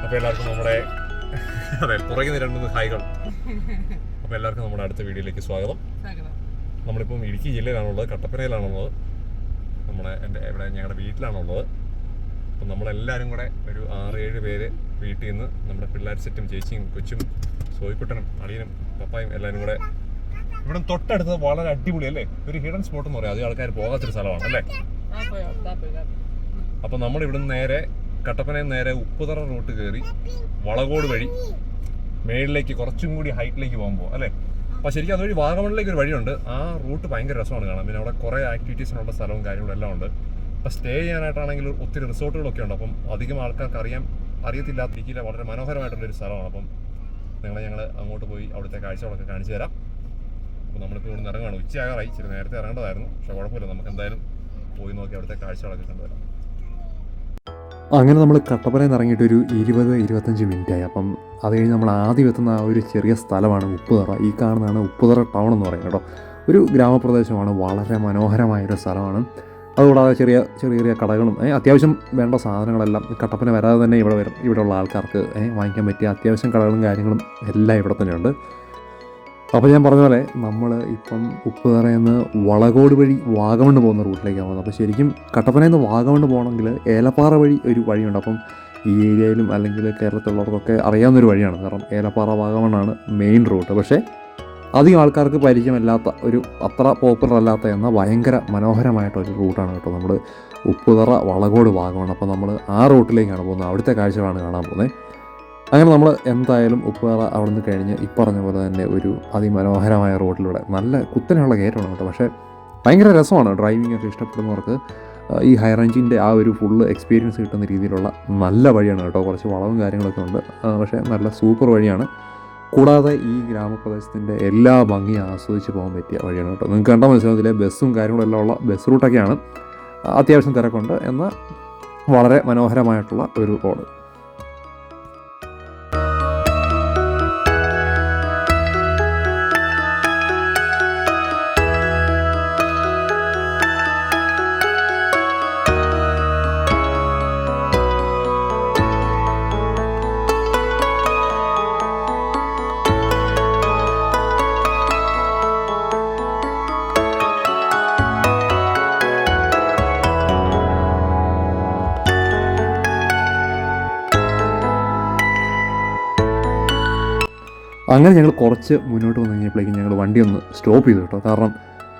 അപ്പോൾ എല്ലാവർക്കും നമ്മുടെ അതെ പുറകിൽ നിന്ന് 2-3 ഹായ്കൾ. അപ്പോൾ എല്ലാവർക്കും നമ്മുടെ അടുത്ത വീഡിയോയിലേക്ക് സ്വാഗതം. നമ്മളിപ്പം ഇടുക്കി ജില്ലയിലാണുള്ളത്, കട്ടപ്പനയിലാണുള്ളത്. ഞങ്ങളുടെ വീട്ടിലാണുള്ളത്. അപ്പം നമ്മളെല്ലാവരും കൂടെ ഒരു 6-7 പേര് വീട്ടിൽ നിന്ന് നമ്മുടെ പിള്ളേർ സെറ്റും ചേച്ചിയും കൊച്ചും സോയിക്കുട്ടനും അളിയനും പപ്പായും എല്ലാവരും കൂടെ ഇവിടെ തൊട്ടടുത്ത് വളരെ അടിപൊളി അല്ലേ, ഒരു ഹിഡൻ സ്പോട്ട് എന്ന് പറയാം, അധികം ആൾക്കാർ പോകാത്തൊരു സ്ഥലമാണ് അല്ലേ. അപ്പം നമ്മളിവിടുന്ന് നേരെ കട്ടപ്പനയിൽ നേരെ ഉപ്പുതറ റൂട്ട് കയറി വളകോട് വഴി മേളിലേക്ക് കുറച്ചും കൂടി ഹൈറ്റിലേക്ക് പോകുമ്പോൾ അല്ലേ. അപ്പോൾ ശരിക്കും അതുവഴി വാഗമണിലേക്ക് ഒരു വഴിയുണ്ട്. ആ റൂട്ട് ഭയങ്കര രസമാണ് കാണാൻ. പിന്നെ അവിടെ കുറേ ആക്ടിവിറ്റീസിനുള്ള സ്ഥലവും കാര്യങ്ങളും എല്ലാം ഉണ്ട്. അപ്പോൾ സ്റ്റേ ചെയ്യാനായിട്ടാണെങ്കിൽ ഒത്തിരി റിസോർട്ടുകളൊക്കെ ഉണ്ട്. അപ്പം അധികം ആൾക്കാർക്ക് അറിയത്തില്ലാത്ത രീതിയിൽ വളരെ മനോഹരമായിട്ടുള്ളൊരു സ്ഥലമാണ്. അപ്പം ഞങ്ങൾ അങ്ങോട്ട് പോയി അവിടുത്തെ കാഴ്ചകളൊക്കെ കാണിച്ചു തരാം. അപ്പോൾ നമ്മളിപ്പോൾ ഇവിടെ നിന്ന് ഇറങ്ങുകയാണ്. ഉച്ചയാകാറായി, ഇച്ചിരി നേരത്തെ ഇറങ്ങേണ്ടതായിരുന്നു, പക്ഷേ കുഴപ്പമില്ല, നമുക്ക് എന്തായാലും പോയി നോക്കി അവിടുത്തെ കാഴ്ചകളൊക്കെ കണ്ടുവരാം. അങ്ങനെ നമ്മൾ കട്ടപ്പനയിൽ നിന്ന് ഇറങ്ങിയിട്ട് ഒരു 20-25 മിനിറ്റായി. അപ്പം അത് കഴിഞ്ഞ് നമ്മൾ ആദ്യം എത്തുന്ന ആ ഒരു ചെറിയ സ്ഥലമാണ് ഉപ്പുതറ. ഈ കാണുന്നതാണ് ഉപ്പുതറ ടൗൺ എന്ന് പറയുന്നത് കേട്ടോ. ഒരു ഗ്രാമപ്രദേശമാണ്, വളരെ മനോഹരമായൊരു സ്ഥലമാണ്. അതുകൂടാതെ ചെറിയ ചെറിയ കടകളും അത്യാവശ്യം വേണ്ട സാധനങ്ങളെല്ലാം കട്ടപ്പന വരാതെ തന്നെ ഇവിടെയുള്ള ആൾക്കാർക്ക് വാങ്ങിക്കാൻ പറ്റിയ അത്യാവശ്യം കടകളും കാര്യങ്ങളും എല്ലാം ഇവിടെ തന്നെയുണ്ട്. അപ്പോൾ ഞാൻ പറഞ്ഞ പോലെ നമ്മൾ ഇപ്പം ഉപ്പുതറയിൽ നിന്ന് വളകോട് വഴി വാഗമണ്ണ് പോകുന്ന റൂട്ടിലേക്കാണ് പോകുന്നത്. അപ്പോൾ ശരിക്കും കട്ടപ്പനയിൽ നിന്ന് വാഗമണ്ണ് പോകണമെങ്കിൽ ഏലപ്പാറ വഴി ഒരു വഴിയുണ്ട്. അപ്പം ഈ ഏരിയയിലും അല്ലെങ്കിൽ കേരളത്തിലുള്ളവർക്കൊക്കെ അറിയാവുന്നൊരു വഴിയാണ്. കാരണം ഏലപ്പാറ വാഗമണ്ണാണ് മെയിൻ റൂട്ട്. പക്ഷേ അധികം ആൾക്കാർക്ക് പരിചയമല്ലാത്ത ഒരു അത്ര പോപ്പുലർ അല്ലാത്ത എന്നാൽ ഭയങ്കര മനോഹരമായിട്ടൊരു റൂട്ടാണ് കേട്ടോ നമ്മൾ ഉപ്പുതറ വളകോട് വാഗമൺ. അപ്പോൾ നമ്മൾ ആ റൂട്ടിലേക്കാണ് പോകുന്നത്, അവിടുത്തെ കാഴ്ചകളാണ് കാണാൻ പോകുന്നത്. അങ്ങനെ നമ്മൾ എന്തായാലും ഉപ്പുതറ അവിടെ നിന്ന് കഴിഞ്ഞ് ഈ പറഞ്ഞ പോലെ തന്നെ ഒരു അതിമനോഹരമായ റോഡിലൂടെ നല്ല കുത്തനെയുള്ള കയറ്റമാണ് കേട്ടോ. പക്ഷേ ഭയങ്കര രസമാണ് ഡ്രൈവിംഗ് ഒക്കെ ഇഷ്ടപ്പെടുന്നവർക്ക്. ഈ ഹൈ റേഞ്ചിൻ്റെ ആ ഒരു ഫുള്ള് എക്സ്പീരിയൻസ് കിട്ടുന്ന രീതിയിലുള്ള നല്ല വഴിയാണ് കേട്ടോ. കുറച്ച് വളവും കാര്യങ്ങളൊക്കെ ഉണ്ട്, പക്ഷേ നല്ല സൂപ്പർ വഴിയാണ്. കൂടാതെ ഈ ഗ്രാമപ്രദേശത്തിൻ്റെ എല്ലാ ഭംഗിയും ആസ്വദിച്ച് പോകാൻ പറ്റിയ വഴിയാണ് കേട്ടോ. നിങ്ങൾക്ക് കണ്ടാൽ മനസ്സിലാവുന്നില്ലേ, ബസ്സും കാര്യങ്ങളും എല്ലാം ഉള്ള ബസ് റൂട്ടൊക്കെയാണ്. അത്യാവശ്യം തിരക്കുണ്ട്, എന്നാൽ വളരെ മനോഹരമായിട്ടുള്ള ഒരു റോഡ്. അങ്ങനെ ഞങ്ങൾ കുറച്ച് മുന്നോട്ട് വന്നു കഴിഞ്ഞപ്പോഴേക്കും ഞങ്ങൾ വണ്ടി ഒന്ന് സ്റ്റോപ്പ് ചെയ്തു കേട്ടോ. കാരണം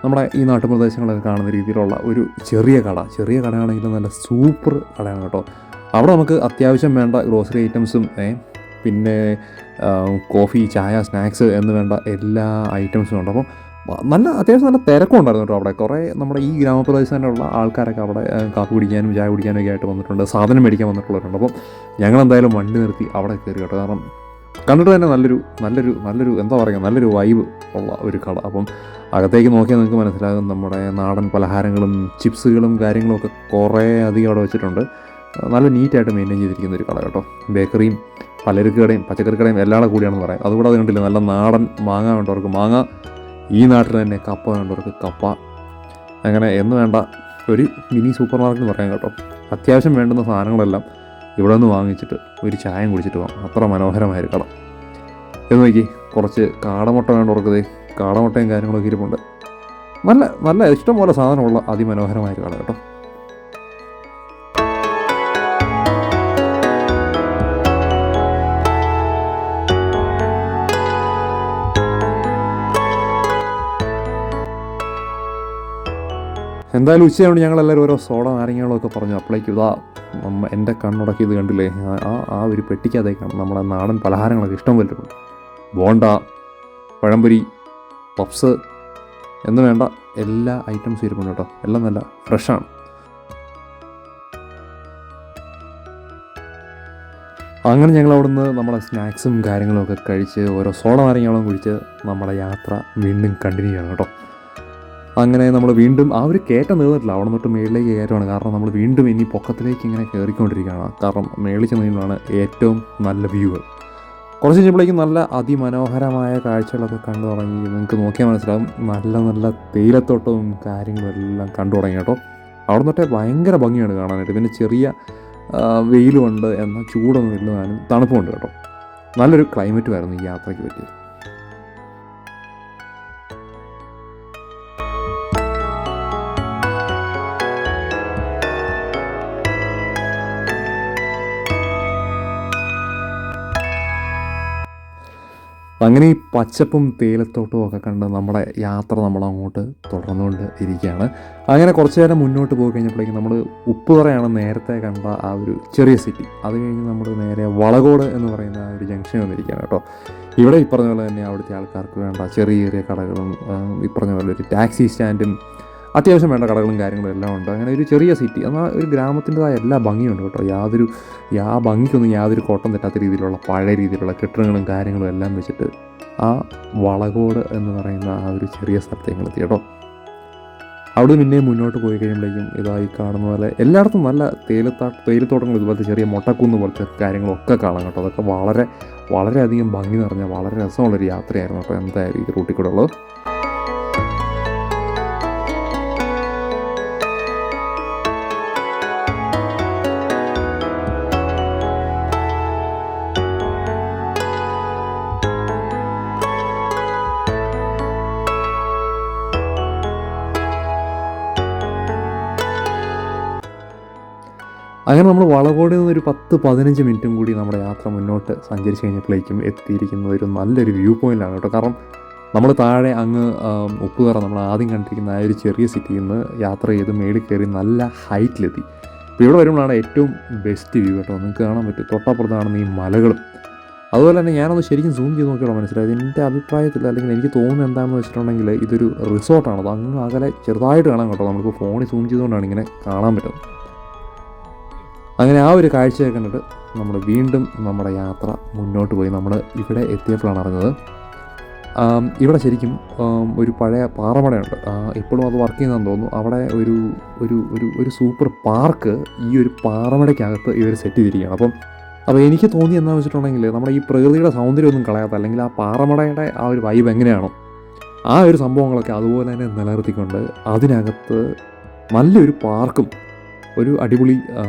നമ്മുടെ ഈ നാട്ടുപ്രദേശങ്ങളൊക്കെ കാണുന്ന രീതിയിലുള്ള ഒരു ചെറിയ കടയാണെങ്കിലും നല്ല സൂപ്പർ കടയാണ് കേട്ടോ. അവിടെ നമുക്ക് അത്യാവശ്യം വേണ്ട ഗ്രോസറി ഐറ്റംസും പിന്നെ കോഫി, ചായ, സ്നാക്സ് എന്ന് വേണ്ട എല്ലാ ഐറ്റംസും ഉണ്ട്. അപ്പം അത്യാവശ്യം നല്ല തിരക്കുണ്ടായിരുന്നു കേട്ടോ. അവിടെ കുറേ നമ്മുടെ ഈ ഗ്രാമപ്രദേശത്തിലുള്ള ആൾക്കാരൊക്കെ അവിടെ കാപ്പി കുടിക്കാനും ചായ കുടിക്കാനും ഒക്കെ ആയിട്ട് വന്നിട്ടുണ്ട്, സാധനം മേടിക്കാൻ വന്നിട്ടുള്ളവരുണ്ട്. അപ്പം ഞങ്ങളെന്തായാലും വണ്ടി നിർത്തി അവിടെ കയറി കേട്ടോ. കാരണം കണ്ടിട്ട് തന്നെ നല്ലൊരു എന്താ പറയുക, നല്ലൊരു വൈബ് ഉള്ള ഒരു കട. അപ്പം അകത്തേക്ക് നോക്കിയാൽ നിങ്ങൾക്ക് മനസ്സിലാകും നമ്മുടെ നാടൻ പലഹാരങ്ങളും ചിപ്സുകളും കാര്യങ്ങളും ഒക്കെ കുറേ അധികം അവിടെ വെച്ചിട്ടുണ്ട്. നല്ല നീറ്റായിട്ട് മെയിൻറ്റെയിൻ ചെയ്തിരിക്കുന്ന ഒരു കട കേട്ടോ. ബേക്കറിയും പലചരക്ക് കടയും പച്ചക്കറി കടയും എല്ലാം കൂടിയാണെന്ന് പറയാം. അതുകൂടാതെ കണ്ടില്ല, നല്ല നാടൻ മാങ്ങ വേണ്ടവർക്ക് മാങ്ങ, ഈ നാട്ടിൽ തന്നെ കപ്പ വേണ്ടവർക്ക് കപ്പ, അങ്ങനെ എന്ന് വേണ്ട ഒരു മിനി സൂപ്പർ മാർക്കറ്റ് എന്ന് പറയാം കേട്ടോ. അത്യാവശ്യം വേണ്ടുന്ന സാധനങ്ങളെല്ലാം ഇവിടെ നിന്ന് വാങ്ങിച്ചിട്ട് ഒരു ചായം കുടിച്ചിട്ട് പോകാം. അത്ര മനോഹരമായൊരു കട. എന്ന് നോക്കി, കുറച്ച് കാടമുട്ട വേണ്ടവർക്ക് കാടമുട്ടയും കാര്യങ്ങളൊക്കെ ഇരിപ്പുണ്ട്. നല്ല ഇഷ്ടംപോലെ സാധനമുള്ള അതിമനോഹരമായൊരു കട കേട്ടോ. എന്തായാലും ഉച്ചയായതുകൊണ്ട് ഞങ്ങളെല്ലാവരും ഓരോ സോഡ നാരങ്ങകളൊക്കെ പറഞ്ഞു. അപ്പോഴേക്കും എൻ്റെ കണ്ണുടക്കി ഇത് കണ്ടില്ലേ, ആ ഒരു പെട്ടിക്കകത്തേക്കാണ് നമ്മുടെ നാടൻ പലഹാരങ്ങളൊക്കെ ഇഷ്ടം പോലെ ഉണ്ട്. ബോണ്ട, പഴംപൊരി, പപ്സ് എന്ന് വേണ്ട എല്ലാ ഐറ്റംസും ഇരിപ്പുണ്ട് കേട്ടോ. എല്ലാം നല്ല ഫ്രഷാണ്. അങ്ങനെ ഞങ്ങൾ അവിടുന്ന് നമ്മുടെ സ്നാക്സും കാര്യങ്ങളൊക്കെ കഴിച്ച് ഓരോ സോഡ നാരങ്ങകളും കുടിച്ച് നമ്മുടെ യാത്ര വീണ്ടും കണ്ടിന്യൂ ചെയ്യണം കേട്ടോ. അങ്ങനെ നമ്മൾ വീണ്ടും ആ ഒരു കയറ്റം നീർന്നിട്ടില്ല, അവിടെ നിന്നിട്ട് മേളിലേക്ക് കയറ്റമാണ്. കാരണം നമ്മൾ വീണ്ടും ഇനി പൊക്കത്തിലേക്ക് ഇങ്ങനെ കയറിക്കൊണ്ടിരിക്കുകയാണ്. കാരണം മേളിൽ ചെന്നതിലാണ് ഏറ്റവും നല്ല വ്യൂകൾ. കുറച്ച് കഴിഞ്ഞപ്പോഴേക്കും നല്ല അതിമനോഹരമായ കാഴ്ചകളൊക്കെ കണ്ടു തുടങ്ങി. നിങ്ങൾക്ക് നോക്കിയാൽ മനസ്സിലാവും, നല്ല തേയിലത്തോട്ടവും കാര്യങ്ങളും എല്ലാം കണ്ടു തുടങ്ങി കേട്ടോ. അവിടെ നിന്നിട്ട് ഭയങ്കര ഭംഗിയാണ് കാണാനായിട്ട്. പിന്നെ ചെറിയ വെയിലുമുണ്ട്, എന്നാൽ ചൂടൊന്നും ഇല്ലാനും തണുപ്പുമുണ്ട് കേട്ടോ. നല്ലൊരു ക്ലൈമറ്റുമായിരുന്നു ഈ യാത്രയ്ക്ക് പറ്റിയത്. അങ്ങനെ ഈ പച്ചപ്പും തേയിലത്തോട്ടവും ഒക്കെ കണ്ട് നമ്മുടെ യാത്ര നമ്മളങ്ങോട്ട് തുടർന്നുകൊണ്ട് ഇരിക്കുകയാണ്. അങ്ങനെ കുറച്ച് നേരം മുന്നോട്ട് പോയി കഴിഞ്ഞപ്പോഴേക്കും നമ്മൾ ഉപ്പുതറയാണ് നേരത്തെ കണ്ട ആ ഒരു ചെറിയ സിറ്റി. അത് കഴിഞ്ഞ് നമ്മൾ നേരെ വളകോട് എന്ന് പറയുന്ന ആ ഒരു ജംഗ്ഷൻ വന്നിരിക്കുകയാണ് കേട്ടോ. ഇവിടെ ഈ പറഞ്ഞ പോലെ തന്നെ അവിടുത്തെ ആൾക്കാർക്ക് വേണ്ട ചെറിയ ചെറിയ കടകളും ഈ പറഞ്ഞ പോലെ ഒരു ടാക്സി സ്റ്റാൻഡും അത്യാവശ്യം വേണ്ട കടകളും കാര്യങ്ങളും എല്ലാം ഉണ്ട്. അങ്ങനെ ഒരു ചെറിയ സിറ്റി, എന്നാൽ ഒരു ഗ്രാമത്തിൻ്റെതായ എല്ലാ ഭംഗിയുണ്ട് കേട്ടോ. ആ ഭംഗിക്കൊന്നും യാതൊരു കോട്ടം തെറ്റാത്ത രീതിയിലുള്ള പഴയ രീതിയിലുള്ള കെട്ടിടങ്ങളും കാര്യങ്ങളും എല്ലാം വെച്ചിട്ട് ആ വളകോട് എന്ന് പറയുന്ന ആ ഒരു ചെറിയ സ്ഥലത്ത് ഞങ്ങൾ എത്തി കേട്ടോ. അവിടെ പിന്നെയും മുന്നോട്ട് പോയി കഴിയുമ്പോഴേക്കും ഇതായി കാണുന്ന പോലെ എല്ലായിടത്തും നല്ല തേയിലത്തോട്ടങ്ങൾ, ഇതുപോലത്തെ ചെറിയ മൊട്ടക്കുന്ന് പോലത്തെ കാര്യങ്ങളൊക്കെ കാണാം കേട്ടോ. അതൊക്കെ വളരെയധികം ഭംഗി നിറഞ്ഞ വളരെ രസമുള്ളൊരു യാത്രയായിരുന്നു കേട്ടോ എന്തായാലും ഈ റൂട്ടിൽ കൂടെ ഉള്ളത്. അങ്ങനെ നമ്മൾ വളകോട് നിന്നൊരു 10-15 മിനിറ്റും കൂടി നമ്മുടെ യാത്ര മുന്നോട്ട് സഞ്ചരിച്ച് കഴിഞ്ഞപ്പോഴേക്കും എത്തിയിരിക്കുന്നത് ഒരു നല്ലൊരു വ്യൂ പോയിൻ്റാണ് കേട്ടോ. കാരണം നമ്മൾ താഴെ അങ്ങ് ഉപ്പുതറ നമ്മൾ ആദ്യം കണ്ടിരിക്കുന്ന ആ ഒരു ചെറിയ സിറ്റിയിൽ നിന്ന് യാത്ര ചെയ്ത് മേളിൽ കയറി നല്ല ഹൈറ്റിലെത്തി. ഇപ്പോൾ ഇവിടെ വരുമ്പോഴാണ് ഏറ്റവും ബെസ്റ്റ് വ്യൂ കേട്ടോ. നിങ്ങൾക്ക് കാണാൻ പറ്റും തൊട്ടപ്പുറത്താണെന്ന് ഈ മലകളും. അതുപോലെ തന്നെ ഞാനൊന്ന് ശരിക്കും സൂം ചെയ്ത് നോക്കിയാൽ മനസ്സിലായത്, എൻ്റെ അഭിപ്രായത്തിൽ അല്ലെങ്കിൽ എനിക്ക് തോന്നുന്നത് എന്താണെന്ന് വെച്ചിട്ടുണ്ടെങ്കിൽ ഇതൊരു റിസോർട്ടാണ്. അത് അങ്ങ് അകലെ ചെറുതായിട്ട് കാണാൻ കേട്ടോ. നമ്മളിപ്പോൾ ഫോണിൽ സൂം ചെയ്തുകൊണ്ടാണ് ഇങ്ങനെ കാണാൻ പറ്റുന്നത്. അങ്ങനെ ആ ഒരു കാഴ്ചയൊക്കെ കണ്ടിട്ട് നമ്മൾ വീണ്ടും നമ്മുടെ യാത്ര മുന്നോട്ട് പോയി. നമ്മൾ ഇവിടെ എത്തിയപ്പോഴാണ് അറിഞ്ഞത് ഇവിടെ ശരിക്കും ഒരു പഴയ പാറമടയുണ്ട്. ഇപ്പോഴും അത് വർക്ക് ചെയ്യുന്നതെന്ന് തോന്നുന്നു. അവിടെ ഒരു സൂപ്പർ പാർക്ക് ഈ ഒരു പാറമടയ്ക്കകത്ത് ഇവർ സെറ്റ് ചെയ്തിരിക്കുകയാണ്. അപ്പോൾ എനിക്ക് തോന്നി എന്താണെന്ന് വെച്ചിട്ടുണ്ടെങ്കിൽ നമ്മുടെ ഈ പ്രകൃതിയുടെ സൗന്ദര്യമൊന്നും കളയാത്ത, അല്ലെങ്കിൽ ആ പാറമടയുടെ ആ ഒരു വൈബ് എങ്ങനെയാണോ ആ ഒരു സംഭവങ്ങളൊക്കെ അതുപോലെ തന്നെ നിലനിർത്തിക്കൊണ്ട് അതിനകത്ത് നല്ലൊരു പാർക്കും ഒരു അടിപൊളി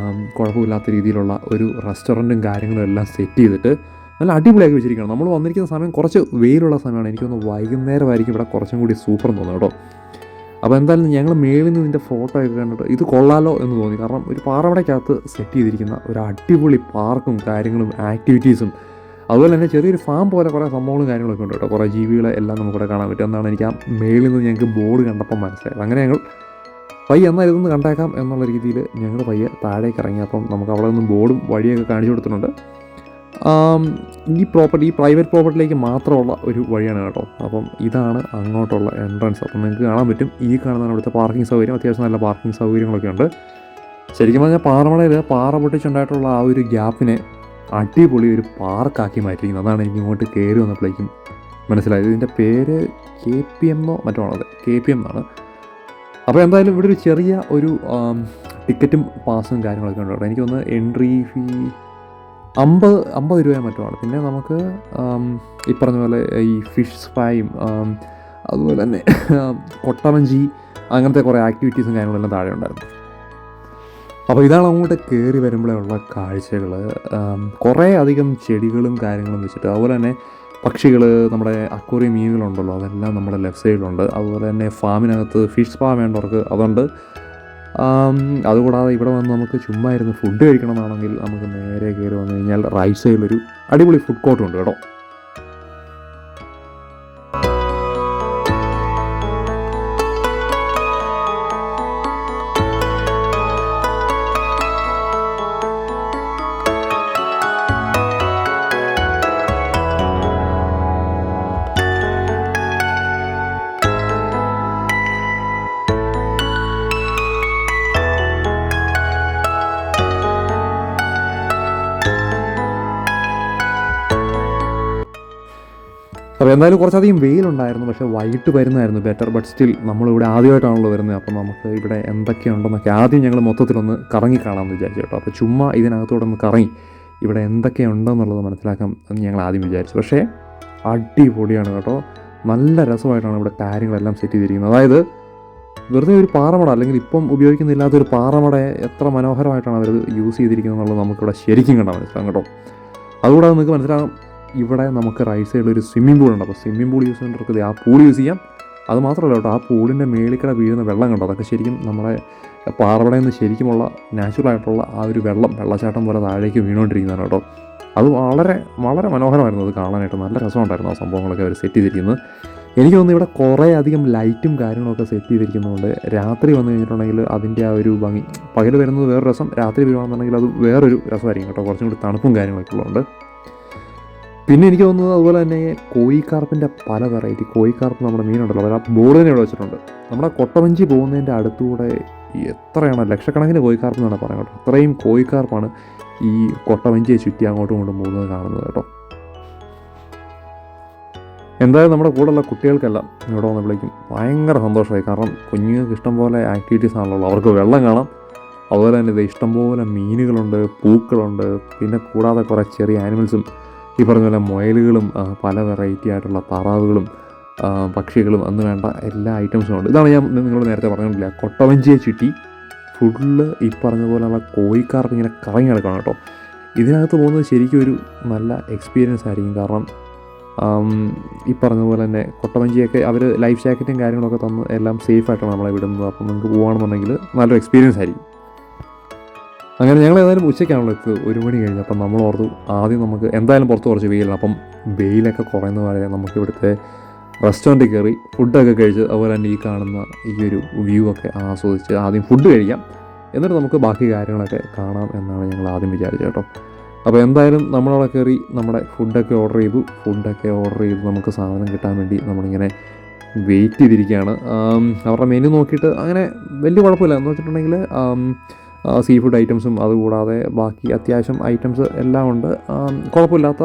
കുഴപ്പമില്ലാത്ത രീതിയിലുള്ള ഒരു റെസ്റ്റോറൻറ്റും കാര്യങ്ങളും എല്ലാം സെറ്റ് ചെയ്തിട്ട് നല്ല അടിപൊളിയാക്കി വെച്ചിരിക്കുകയാണ്. നമ്മൾ വന്നിരിക്കുന്ന സമയം കുറച്ച് വെയിലുള്ള സമയമാണ്. എനിക്കൊന്ന് വൈകുന്നേരമായിരിക്കും ഇവിടെ കുറച്ചും കൂടി സൂപ്പർ തോന്നുന്നു കേട്ടോ. അപ്പോൾ എന്തായാലും ഞങ്ങൾ മേളിൽ നിന്ന് ഇതിൻ്റെ ഫോട്ടോ ഒക്കെ കണ്ടിട്ട് ഇത് കൊള്ളാലോ എന്ന് തോന്നി. കാരണം ഒരു പാറമടയ്ക്കകത്ത് സെറ്റ് ചെയ്തിരിക്കുന്ന ഒരു അടിപൊളി പാർക്കും കാര്യങ്ങളും ആക്ടിവിറ്റീസും അതുപോലെ തന്നെ ചെറിയൊരു ഫാം പോലെ കുറേ സംഭവങ്ങളും കാര്യങ്ങളൊക്കെ ഉണ്ട് കേട്ടോ. കുറേ ജീവികളെ എല്ലാം നമുക്കിവിടെ കാണാൻ പറ്റും. എന്നാണ് എനിക്ക് ആ മേളിൽ നിന്ന് ഞങ്ങൾക്ക് ബോർഡ് കണ്ടപ്പോൾ മനസ്സിലായത്. അങ്ങനെ ഞങ്ങൾ എന്നാൽ ഇതൊന്ന് കണ്ടേക്കാം എന്നുള്ള രീതിയിൽ ഞങ്ങൾ താഴേക്ക് ഇറങ്ങി. അപ്പം നമുക്ക് അവിടെ നിന്നും ബോർഡും വഴിയൊക്കെ കാണിച്ചു കൊടുത്തിട്ടുണ്ട്. ഈ പ്രൈവറ്റ് പ്രോപ്പർട്ടിയിലേക്ക് മാത്രമുള്ള ഒരു വഴിയാണ് കേട്ടോ. അപ്പം ഇതാണ് അങ്ങോട്ടുള്ള എൻട്രൻസ്. അപ്പം നിങ്ങൾക്ക് കാണാൻ പറ്റും ഈ കാണുന്നതാണ് ഇവിടുത്തെ പാർക്കിംഗ് സൗകര്യം. അത്യാവശ്യം നല്ല പാർക്കിംഗ് സൗകര്യങ്ങളൊക്കെ ഉണ്ട്. ശരിക്കും പറഞ്ഞാൽ പാറമടയിൽ പാറ പൊട്ടിച്ചുണ്ടായിട്ടുള്ള ആ ഒരു ഗ്യാപ്പിനെ അടിപൊളി ഒരു പാർക്കാക്കി മാറ്റിയിരിക്കുന്നത്. അതാണ് എനിക്ക് ഇങ്ങോട്ട് കയറി വന്നപ്പോഴേക്കും മനസ്സിലായത്. ഇതിൻ്റെ പേര് KPM മറ്റോ ആണത്, KPM എന്നാണ്. അപ്പോൾ എന്തായാലും ഇവിടെ ഒരു ചെറിയ ഒരു ടിക്കറ്റും പാസും കാര്യങ്ങളൊക്കെ ഉണ്ട് കേട്ടോ. എനിക്കൊന്ന് എൻട്രി ഫീ 50 രൂപയോ മറ്റോ ആണ്. പിന്നെ നമുക്ക് ഈ പറഞ്ഞ പോലെ ഈ ഫിഷ് ഫ്രൈയും അതുപോലെ തന്നെ കൊട്ടവഞ്ചി അങ്ങനത്തെ കുറേ ആക്ടിവിറ്റീസും കാര്യങ്ങളെല്ലാം താഴെ ഉണ്ടായിരുന്നു. അപ്പോൾ ഇതാണ് അങ്ങോട്ട് കയറി വരുമ്പോഴുള്ള കാഴ്ചകൾ. കുറേ അധികം ചെടികളും കാര്യങ്ങളും വെച്ചിട്ട്, അതുപോലെ തന്നെ പക്ഷികൾ, നമ്മുടെ അക്വേറിയം മീനുകളുണ്ടല്ലോ അതെല്ലാം നമ്മുടെ ലെഫ്റ്റ് സൈഡിലുണ്ട്. അതുപോലെ തന്നെ ഫാമിനകത്ത് ഫിഷ് ഫാം വേണ്ടവർക്ക് അതുണ്ട്. അതുകൂടാതെ ഇവിടെ വന്ന് നമുക്ക് ചുമ്മാ ഇരുന്ന് ഫുഡ് കഴിക്കണമെന്നാണെങ്കിൽ നമുക്ക് നേരെ കയറി വന്നു കഴിഞ്ഞാൽ റൈറ്റ് സൈഡിലൊരു അടിപൊളി ഫുഡ് കോർട്ടും ഉണ്ട് കേട്ടോ. അപ്പോൾ എന്തായാലും കുറച്ചധികം വെയിലുണ്ടായിരുന്നു. പക്ഷേ വൈകിട്ട് വരുന്നതായിരുന്നു ബെറ്റർ. ബട്ട് സ്റ്റിൽ നമ്മളിവിടെ ആദ്യമായിട്ടാണല്ലോ വരുന്നത്. അപ്പോൾ നമുക്ക് ഇവിടെ എന്തൊക്കെയുണ്ടെന്നൊക്കെ ആദ്യം ഞങ്ങൾ മൊത്തത്തിലൊന്ന് കറങ്ങി കാണാമെന്ന് വിചാരിച്ചു കേട്ടോ. അപ്പോൾ ചുമ്മാ ഇതിനകത്തൂടെ ഒന്ന് കറങ്ങി ഇവിടെ എന്തൊക്കെയുണ്ടെന്നുള്ളത് മനസ്സിലാക്കാം എന്ന് ഞങ്ങൾ ആദ്യം വിചാരിച്ചു. പക്ഷേ അടിപൊളിയാണ് കേട്ടോ. നല്ല രസമായിട്ടാണ് ഇവിടെ കാര്യങ്ങളെല്ലാം സെറ്റ് ചെയ്തിരിക്കുന്നത്. അതായത് വെറുതെ ഒരു പാറമട, അല്ലെങ്കിൽ ഇപ്പം ഉപയോഗിക്കുന്നില്ലാത്തൊരു പാറമടയെ എത്ര മനോഹരമായിട്ടാണ് അവർ യൂസ് ചെയ്തിരിക്കുന്നത് എന്നുള്ളത് നമുക്കിവിടെ ശരിക്കും കണ്ടാൽ മനസ്സിലാകും കേട്ടോ. അതുകൂടാതെ നിങ്ങൾക്ക് മനസ്സിലാകും, ഇവിടെ നമുക്ക് റൈറ്റ് സൈഡിൽ ഒരു സ്വിമ്മിംഗ് പൂളുണ്ട്. അപ്പോൾ സ്വിമ്മിംഗ് പൂൾ യൂസ് ചെയ്യുന്നവർക്ക് ആ പൂൾ യൂസ് ചെയ്യാം. അത് മാത്രമല്ല കേട്ടോ, ആ പൂളിൻ്റെ മേളിക്കട വീഴുന്ന വെള്ളം കണ്ടോ, അതൊക്കെ ശരിക്കും നമ്മുടെ പാറമടയിൽ നിന്ന് ശരിക്കുമുള്ള നാച്ചുറലായിട്ടുള്ള ആ ഒരു വെള്ളച്ചാട്ടം പോലെ താഴേക്ക് വീണുകൊണ്ടിരിക്കുന്നതാണ് കേട്ടോ. അത് വളരെ വളരെ മനോഹരമായിരുന്നു അത് കാണാനായിട്ട്. നല്ല രസമുണ്ടായിരുന്നു ആ സംഭവങ്ങളൊക്കെ അവർ സെറ്റ് ചെയ്തിരിക്കുന്നത്. എനിക്ക് തോന്നുന്നു ഇവിടെ കുറേ അധികം ലൈറ്റും കാര്യങ്ങളൊക്കെ സെറ്റ് ചെയ്തിരിക്കുന്നതുകൊണ്ട് രാത്രി വന്നു കഴിഞ്ഞിട്ടുണ്ടെങ്കിൽ അതിൻ്റെ ആ ഒരു ഭംഗി, പകൽ വരുന്നത് വേറൊരു രസം, രാത്രി വരുവാണെന്നുണ്ടെങ്കിൽ അത് വേറൊരു രസമായിരിക്കും കേട്ടോ. കുറച്ചും കൂടി തണുപ്പും കാര്യങ്ങളൊക്കെ ഉള്ളതുകൊണ്ട്. പിന്നെ എനിക്ക് തോന്നുന്നത് അതുപോലെ തന്നെ കോഴിക്കാർപ്പിൻ്റെ പല വെറൈറ്റി കോഴിക്കാർപ്പ്, നമ്മുടെ മീനുണ്ടല്ലോ, അവർ ആ ബോർഡ് തന്നെ ഇവിടെ വെച്ചിട്ടുണ്ട്. നമ്മുടെ കൊട്ടവഞ്ചി പോകുന്നതിൻ്റെ അടുത്തുകൂടെ എത്രയാണ് ലക്ഷക്കണക്കിന് കോഴിക്കാർപ്പ് എന്നാണ് പറയാം കേട്ടോ. അത്രയും കോഴിക്കാർപ്പാണ് ഈ കൊട്ടവഞ്ചിയെ ചുറ്റി അങ്ങോട്ടും ഇങ്ങോട്ടും പോകുന്നത് കാണുന്നത് കേട്ടോ. എന്തായാലും നമ്മുടെ കൂടെയുള്ള കുട്ടികൾക്കെല്ലാം ഇവിടെ വന്നപ്പോഴേക്കും ഭയങ്കര സന്തോഷമായി. കാരണം കുഞ്ഞുങ്ങൾക്ക് ഇഷ്ടംപോലെ ആക്ടിവിറ്റീസ് ആണല്ലോ. അവർക്ക് വെള്ളം കാണാം, അതുപോലെ തന്നെ ഇത് ഇഷ്ടംപോലെ മീനുകളുണ്ട്, പൂക്കളുണ്ട്, പിന്നെ കൂടാതെ കുറേ ചെറിയ ആനിമൽസും, ഈ പറഞ്ഞ പോലെ മുയലുകളും പല വെറൈറ്റി ആയിട്ടുള്ള താറാവുകളും പക്ഷികളും എന്ന് വേണ്ട എല്ലാ ഐറ്റംസും ഉണ്ട്. ഇതാണ് ഞാൻ നിങ്ങളോട് നേരത്തെ പറഞ്ഞിട്ടില്ല, കൊട്ടവഞ്ചിയെ ചുറ്റി ഫുള്ള് ഈ പറഞ്ഞ പോലെയുള്ള കോഴിക്കാർപ്പ് ഇങ്ങനെ കറങ്ങി കിടക്കണം കേട്ടോ. ഇതിനകത്ത് പോകുന്നത് ശരിക്കും ഒരു നല്ല എക്സ്പീരിയൻസ് ആയിരിക്കും. കാരണം ഈ പറഞ്ഞ പോലെ തന്നെ കൊട്ടവഞ്ചിയൊക്കെ അവർ ലൈഫ് ജാക്കറ്റും കാര്യങ്ങളൊക്കെ തന്ന് എല്ലാം സേഫായിട്ടാണ് നമ്മളെ വിടുന്നത്. അപ്പം നിങ്ങൾക്ക് പോകുകയാണെന്നുണ്ടെങ്കിൽ നല്ലൊരു എക്സ്പീരിയൻസ് ആയിരിക്കും. അങ്ങനെ ഞങ്ങൾ ഏതായാലും ഉച്ചയ്ക്കാണല്ലോ എത്തുന്നത്, 1 മണി കഴിഞ്ഞ്. അപ്പം നമ്മൾ ഓർത്തു ആദ്യം നമുക്ക് എന്തായാലും പുറത്ത് കുറച്ച് വെയിലാണ്. അപ്പം വെയിലൊക്കെ കുറയുന്ന പോലെ നമുക്ക് ഇവിടുത്തെ റെസ്റ്റോറൻറ്റിൽ കയറി ഫുഡൊക്കെ കഴിച്ച് അതുപോലെ തന്നെ ഈ കാണുന്ന ഈ ഒരു വ്യൂ ഒക്കെ ആസ്വദിച്ച് ആദ്യം ഫുഡ് കഴിക്കാം, എന്നിട്ട് നമുക്ക് ബാക്കി കാര്യങ്ങളൊക്കെ കാണാം എന്നാണ് ഞങ്ങൾ ആദ്യം വിചാരിച്ചത് കേട്ടോ. അപ്പോൾ എന്തായാലും നമ്മളവിടെ കയറി നമ്മുടെ ഫുഡൊക്കെ ഓർഡർ ചെയ്ത് നമുക്ക് സാധനം കിട്ടാൻ വേണ്ടി നമ്മളിങ്ങനെ വെയിറ്റ് ചെയ്തിരിക്കുകയാണ്. അവരുടെ മെനു നോക്കിയിട്ട് അങ്ങനെ വലിയ കുഴപ്പമില്ല എന്ന് വെച്ചിട്ടുണ്ടെങ്കിൽ സീ ഫുഡ് ഐറ്റംസും അതുകൂടാതെ ബാക്കി അത്യാവശ്യം ഐറ്റംസ് എല്ലാം ഉണ്ട്. കുഴപ്പമില്ലാത്ത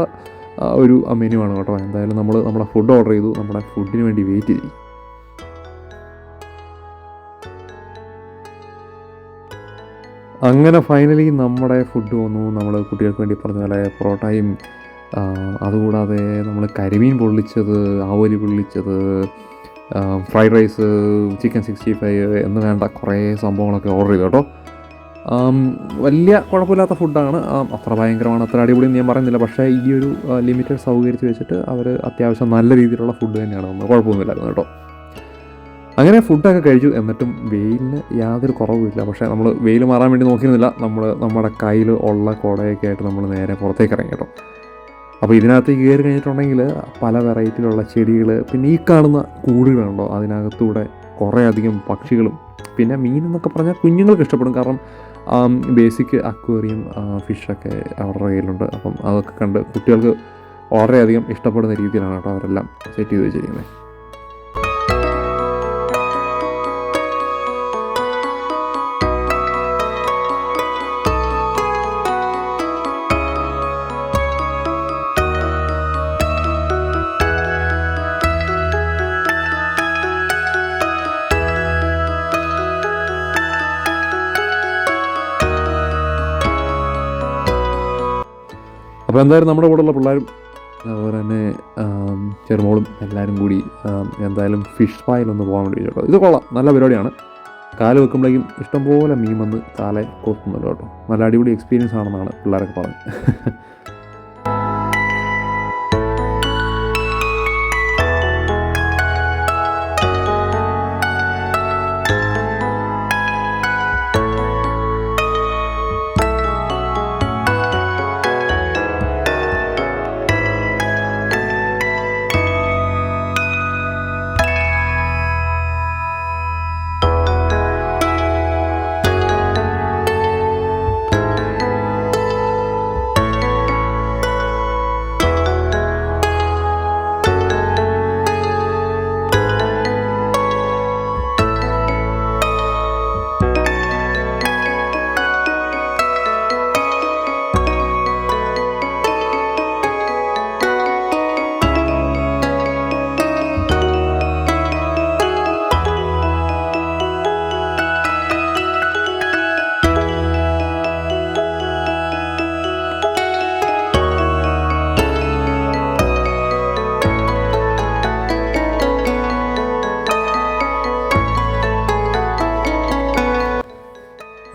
ഒരു മെനു ആണ് കേട്ടോ. എന്തായാലും നമ്മൾ നമ്മുടെ ഫുഡ് ഓർഡർ ചെയ്തു, നമ്മുടെ ഫുഡിന് വേണ്ടി വെയിറ്റ് ചെയ്തു. അങ്ങനെ ഫൈനലി നമ്മുടെ ഫുഡ് വന്നു. നമ്മൾ കുട്ടികൾക്ക് വേണ്ടി പറഞ്ഞ പോലെ പൊറോട്ടയും അതുകൂടാതെ നമ്മൾ കരിമീൻ പൊള്ളിച്ചത്, ആവോലി പൊള്ളിച്ചത്, ഫ്രൈഡ് റൈസ്, ചിക്കൻ 65 എന്ന് വേണ്ട കുറേ സംഭവങ്ങളൊക്കെ ഓർഡർ ചെയ്തു കേട്ടോ. വലിയ കുഴപ്പമില്ലാത്ത ഫുഡാണ്. അത്ര ഭയങ്കരമാണ്, അത്ര അടിപൊളിയെന്ന് ഞാൻ പറയുന്നില്ല. പക്ഷേ ഈ ഒരു ലിമിറ്റഡ് സൗകര്യത്തിൽ വെച്ചിട്ട് അവർ അത്യാവശ്യം നല്ല രീതിയിലുള്ള ഫുഡ് തന്നെയാണ് തന്നത്, കുഴപ്പമൊന്നുമില്ലായിരുന്നു കേട്ടോ. അങ്ങനെ ഫുഡൊക്കെ കഴിച്ചു. എന്നിട്ടും വെയിലിന് യാതൊരു കുറവുമില്ല. പക്ഷേ നമ്മൾ വെയിൽ മാറാൻ വേണ്ടി നോക്കിയിരുന്നില്ല. നമ്മുടെ കയ്യിൽ ഉള്ള കുടയൊക്കെ ആയിട്ട് നമ്മൾ നേരെ പുറത്തേക്ക് ഇറങ്ങി കേട്ടോ. അപ്പോൾ ഇതിനകത്ത് കയറി കഴിഞ്ഞിട്ടുണ്ടെങ്കിൽ പല വെറൈറ്റിയിലുള്ള ചെടികൾ, പിന്നെ ഈ കാണുന്ന കൂടുകളുണ്ടോ, അതിനകത്തൂടെ കുറേ അധികം പക്ഷികളും, പിന്നെ മീൻ എന്നൊക്കെ പറഞ്ഞാൽ കുഞ്ഞുങ്ങൾക്ക് ഇഷ്ടപ്പെടും. കാരണം ബേസിക് അക്വേറിയം ഫിഷൊക്കെ അവരുടെ കയ്യിലുണ്ട്. അപ്പം അതൊക്കെ കണ്ട് കുട്ടികൾക്ക് വളരെയധികം ഇഷ്ടപ്പെടുന്ന രീതിയിലാണ് കേട്ടോ അവരെല്ലാം സെറ്റ് ചെയ്ത് വെച്ചിരിക്കുന്നത്. അപ്പോൾ എന്തായാലും നമ്മുടെ കൂടെയുള്ള പിള്ളേരും അതുപോലെ തന്നെ ചെറുമോളും എല്ലാവരും കൂടി എന്തായാലും ഫിഷ് പായിലൊന്ന് പോകാൻ വേണ്ടി കേട്ടോ. ഇത് കൊള്ളാം, നല്ല പരിപാടിയാണ്. കാല് വെക്കുമ്പോഴേക്കും ഇഷ്ടംപോലെ മീൻ വന്ന് കാലെ കൊത്തുന്നുണ്ട് കേട്ടോ. നല്ല അടിപൊളി എക്സ്പീരിയൻസ് ആണെന്നാണ് പിള്ളേരൊക്കെ പറഞ്ഞത്.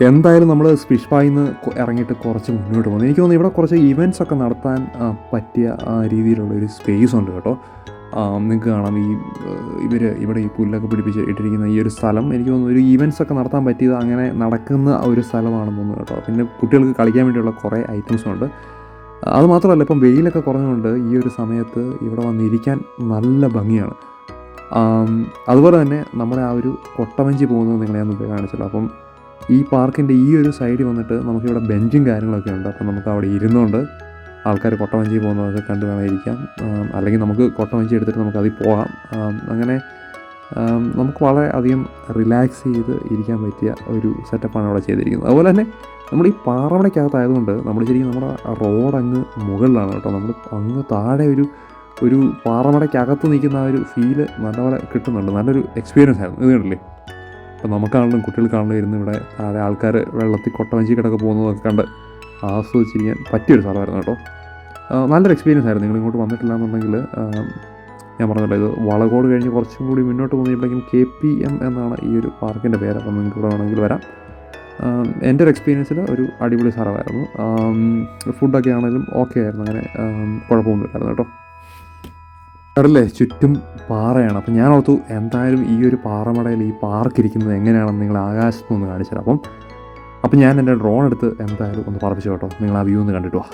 എന്തായാലും നമ്മൾ സ്പിഷ്പായിൽ നിന്ന് ഇറങ്ങിയിട്ട് കുറച്ച് മുന്നോട്ട് പോകുന്നു. എനിക്ക് തോന്നുന്നു ഇവിടെ കുറച്ച് ഇവൻറ്റ്സ് ഒക്കെ നടത്താൻ പറ്റിയ രീതിയിലുള്ളൊരു സ്പേസ് ഉണ്ട് കേട്ടോ. നിങ്ങൾക്ക് കാണാം ഇവിടെ ഈ പുല്ലൊക്കെ പിടിപ്പിച്ച് ഇട്ടിരിക്കുന്ന ഈ ഒരു സ്ഥലം എനിക്ക് തോന്നുന്നു ഒരു ഈവൻറ്റ്സ് ഒക്കെ നടത്താൻ പറ്റിയത് അങ്ങനെ നടക്കുന്ന ഒരു സ്ഥലമാണെന്ന് തോന്നുന്നു കേട്ടോ. പിന്നെ കുട്ടികൾക്ക് കളിക്കാൻ വേണ്ടിയുള്ള കുറേ ഐറ്റംസും ഉണ്ട്. അതുമാത്രമല്ല ഇപ്പം വെയിലൊക്കെ കുറഞ്ഞുകൊണ്ട് ഈ ഒരു സമയത്ത് ഇവിടെ വന്നിരിക്കാൻ നല്ല ഭംഗിയാണ്. അതുപോലെ തന്നെ നമ്മുടെ ആ ഒരു കൊട്ടവഞ്ചി പോകുന്നത് നിങ്ങളെ ഞാൻ മുമ്പേ കാണിച്ചല്ലോ. അപ്പം ഈ പാർക്കിൻ്റെ ഈ ഒരു സൈഡിൽ വന്നിട്ട് നമുക്കിവിടെ ബെഞ്ചും കാര്യങ്ങളൊക്കെ ഉണ്ട്. അപ്പം നമുക്ക് അവിടെ ഇരുന്നുകൊണ്ട് ആൾക്കാർ കൊട്ടവഞ്ചി പോകുന്നതൊക്കെ കണ്ടു വേണമായിരിക്കാം. അല്ലെങ്കിൽ നമുക്ക് കൊട്ടവഞ്ചി എടുത്തിട്ട് നമുക്കതിൽ പോകാം. അങ്ങനെ നമുക്ക് വളരെ അധികം റിലാക്സ് ചെയ്ത് ഇരിക്കാൻ പറ്റിയ ഒരു സെറ്റപ്പാണ് അവിടെ ചെയ്തിരിക്കുന്നത്. അതുപോലെ തന്നെ നമ്മൾ ഈ പാറമടയ്ക്കകത്തായതുകൊണ്ട് നമ്മൾ ശരിക്കും നമ്മുടെ റോഡ് അങ്ങ് മുകളിലാണ് കേട്ടോ. നമ്മൾ അങ്ങ് താഴെ ഒരു പാറമടയ്ക്കകത്ത് നിൽക്കുന്ന ആ ഒരു ഫീല് നല്ലപോലെ കിട്ടുന്നുണ്ട്. നല്ലൊരു എക്സ്പീരിയൻസ് ആയിരുന്നു. ഇത് കണ്ടില്ലേ, അപ്പോൾ നമുക്കാണെങ്കിലും കുട്ടികൾക്കാണെങ്കിലും ഇരുന്ന് ഇവിടെ താഴെ ആൾക്കാർ വെള്ളത്തിൽ കൊട്ടവഞ്ചി കിടക്കെ പോകുന്നതൊക്കെ കണ്ട് ആസ്വദിച്ചിരിക്കാൻ പറ്റിയൊരു സ്ഥലമായിരുന്നു കേട്ടോ. നല്ലൊരു എക്സ്പീരിയൻസ് ആയിരുന്നു. നിങ്ങളിങ്ങോട്ട് വന്നിട്ടില്ല എന്നുണ്ടെങ്കിൽ ഞാൻ പറഞ്ഞല്ലോ, ഇത് വളകോട് കഴിഞ്ഞ് കുറച്ചും കൂടി മുന്നോട്ട് പോകുമ്പോഴേക്കും KPM എന്നാണ് ഈ ഒരു പാർക്കിൻ്റെ പേര്. അപ്പം നിങ്ങൾക്ക് ഇവിടെ വേണമെങ്കിൽ വരാം. എൻ്റെ ഒരു എക്സ്പീരിയൻസിൽ ഒരു അടിപൊളി സ്ഥലമായിരുന്നു. ഫുഡൊക്കെ ആണെങ്കിലും ഓക്കെ ആയിരുന്നു, അങ്ങനെ കുഴപ്പമൊന്നുമില്ലായിരുന്നു കേട്ടോ. കടല്ലേ ചുറ്റും പാറയാണ്. അപ്പം ഞാൻ ഓർത്തു എന്തായാലും ഈ ഒരു പാറമടയിൽ ഈ പാർക്ക് ഇരിക്കുന്നത് എങ്ങനെയാണെന്ന് നിങ്ങൾ ആകാശത്ത് നിന്ന് കാണിച്ചു തരാം. അപ്പം ഞാൻ എൻ്റെ ഡ്രോൺ എടുത്ത് എന്തായാലും ഒന്ന് പറപ്പിച്ചു കേട്ടോ. നിങ്ങൾ ആ വ്യൂ ഒന്ന് കണ്ടിട്ട് വാ.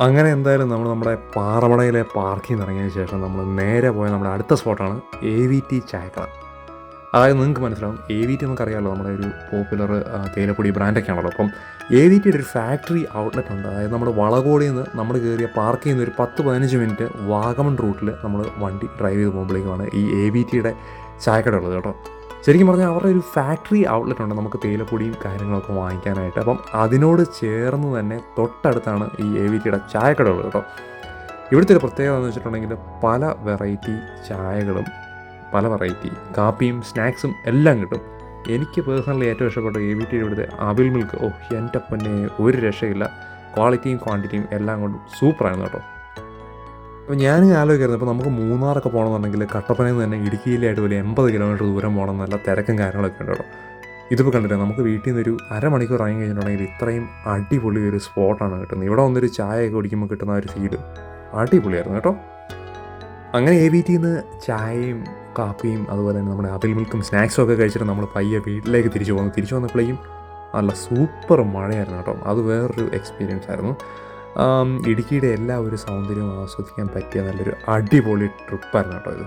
അങ്ങനെ എന്തായാലും നമ്മൾ നമ്മുടെ പാറമടയിലെ പാർക്കിൽ നിന്ന് ഇറങ്ങിയതിന് ശേഷം നമ്മൾ നേരെ പോയ നമ്മുടെ അടുത്ത സ്പോട്ടാണ് AVT ചായക്കട. അതായത് നിങ്ങൾക്ക് മനസ്സിലാവും, AVT നമുക്കറിയാമല്ലോ, നമ്മുടെ ഒരു പോപ്പുലർ തേയിലപ്പൊടി ബ്രാൻഡൊക്കെ ആണല്ലോ. അപ്പം AVTയുടെ ഒരു ഫാക്ടറി ഔട്ട്ലെറ്റ് ഉണ്ട്. അതായത് നമ്മുടെ വളകോടിയിൽ നിന്ന് നമ്മൾ കയറിയ പാർക്കിൽ നിന്ന് ഒരു 10-15 മിനിറ്റ് വാഗമൺ റൂട്ടിൽ നമ്മൾ വണ്ടി ഡ്രൈവ് ചെയ്ത് പോകുമ്പോഴേക്കുമാണ് ഈ AVTയുടെ ചായക്കട ഉള്ളത് കേട്ടോ. ശരിക്കും പറഞ്ഞാൽ അവരുടെ ഒരു ഫാക്ടറി ഔട്ട്ലെറ്റ് ഉണ്ട് നമുക്ക് തേയിലപ്പൊടിയും കാര്യങ്ങളൊക്കെ വാങ്ങിക്കാനായിട്ട്. അപ്പം അതിനോട് ചേർന്ന് തന്നെ തൊട്ടടുത്താണ് ഈ AVTയുടെ ചായക്കടകൾ കേട്ടോ. ഇവിടുത്തെ ഒരു പ്രത്യേകത എന്ന് വെച്ചിട്ടുണ്ടെങ്കിൽ പല വെറൈറ്റി ചായകളും പല വെറൈറ്റി കാപ്പിയും സ്നാക്സും എല്ലാം കിട്ടും. എനിക്ക് പേഴ്സണലി ഏറ്റവും ഇഷ്ടപ്പെട്ട AVTയുടെ ഇവിടുത്തെ അവിൽ മിൽക്ക്. എൻ്റെ പൊന്നെ ഒരു രക്ഷയില്ല. ക്വാളിറ്റിയും ക്വാണ്ടിറ്റിയും എല്ലാം കൊണ്ടും സൂപ്പറായിരുന്നു കേട്ടോ. അപ്പോൾ ഞാനിങ്ങനെ ആലോചിക്കായിരുന്നു, ഇപ്പോൾ നമുക്ക് മൂന്നാറൊക്കെ പോകണമെന്നുണ്ടെങ്കിൽ കട്ടപ്പനയിൽ നിന്ന് തന്നെ ഇടുക്കിയിലായിട്ട് വലിയ 80 കിലോമീറ്റർ ദൂരം പോകണം, നല്ല തിരക്കും കാര്യങ്ങളൊക്കെ ഉണ്ട് കേട്ടോ. ഇതിപ്പോൾ കണ്ടിട്ട് നമുക്ക് വീട്ടിൽ നിന്ന് ഒരു അരമണിക്കൂർ ഇറങ്ങി കഴിഞ്ഞിട്ടുണ്ടെങ്കിൽ ഇത്രയും അടിപൊളി ഒരു സ്പോട്ടാണ് കിട്ടുന്നത്. ഇവിടെ വന്നൊരു ചായയൊക്കെ കുടിക്കുമ്പോൾ കിട്ടുന്ന ഒരു ഫീല് അടിപൊളിയായിരുന്നു കേട്ടോ. അങ്ങനെ AVTയിൽ നിന്ന് ചായയും കാപ്പിയും അതുപോലെ തന്നെ നമ്മുടെ അവിൽ മിൽക്കും സ്നാക്സും ഒക്കെ കഴിച്ചിട്ട് നമ്മൾ പയ്യെ വീട്ടിലേക്ക് തിരിച്ചു വന്നപ്പോഴേക്കും നല്ല സൂപ്പർ മഴയായിരുന്നു കേട്ടോ. അത് വേറൊരു എക്സ്പീരിയൻസ് ആയിരുന്നു. ഇടുക്കിയുടെ എല്ലാ ഒരു സൗന്ദര്യവും ആസ്വദിക്കാൻ പറ്റിയ നല്ലൊരു അടിപൊളി ട്രിപ്പായിരുന്നു കേട്ടോ ഇത്.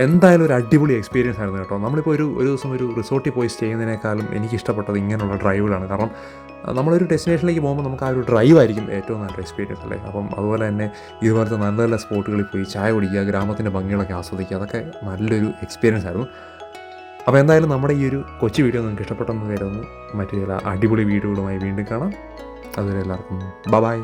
എന്തായാലും ഒരു അടിപൊളി എക്സ്പീരിയൻസ് ആയിരുന്നു കേട്ടോ. നമ്മളിപ്പോൾ ഒരു ദിവസം ഒരു റിസോർട്ടിൽ പോയി സ്റ്റേ ചെയ്യുന്നതിനേക്കാളും എനിക്കിഷ്ടപ്പെട്ടത് ഇങ്ങനെയുള്ള ഡ്രൈവുകളാണ്. കാരണം നമ്മളൊരു ഡെസ്റ്റിനേഷനിലേക്ക് പോകുമ്പോൾ നമുക്ക് ആ ഒരു ഡ്രൈവ് ആയിരിക്കും ഏറ്റവും നല്ല എക്സ്പീരിയൻസ് അല്ലേ. അപ്പം അതുപോലെ തന്നെ ഇതുപോലത്തെ നല്ല നല്ല സ്പോട്ടുകളിൽ പോയി ചായ കുടിക്കുക, ഗ്രാമത്തിൻ്റെ ഭംഗികളൊക്കെ ആസ്വദിക്കുക, അതൊക്കെ നല്ലൊരു എക്സ്പീരിയൻസ് ആയിരുന്നു. അപ്പോൾ എന്തായാലും നമ്മുടെ ഈ ഒരു കൊച്ചു വീഡിയോ നിങ്ങൾക്ക് ഇഷ്ടപ്പെട്ടെന്ന് കരുതുന്നു. മറ്റു ചില അടിപൊളി വീഡിയോകളുമായി വീണ്ടും കാണാം. അതുവരെ എല്ലാവർക്കും ബൈ.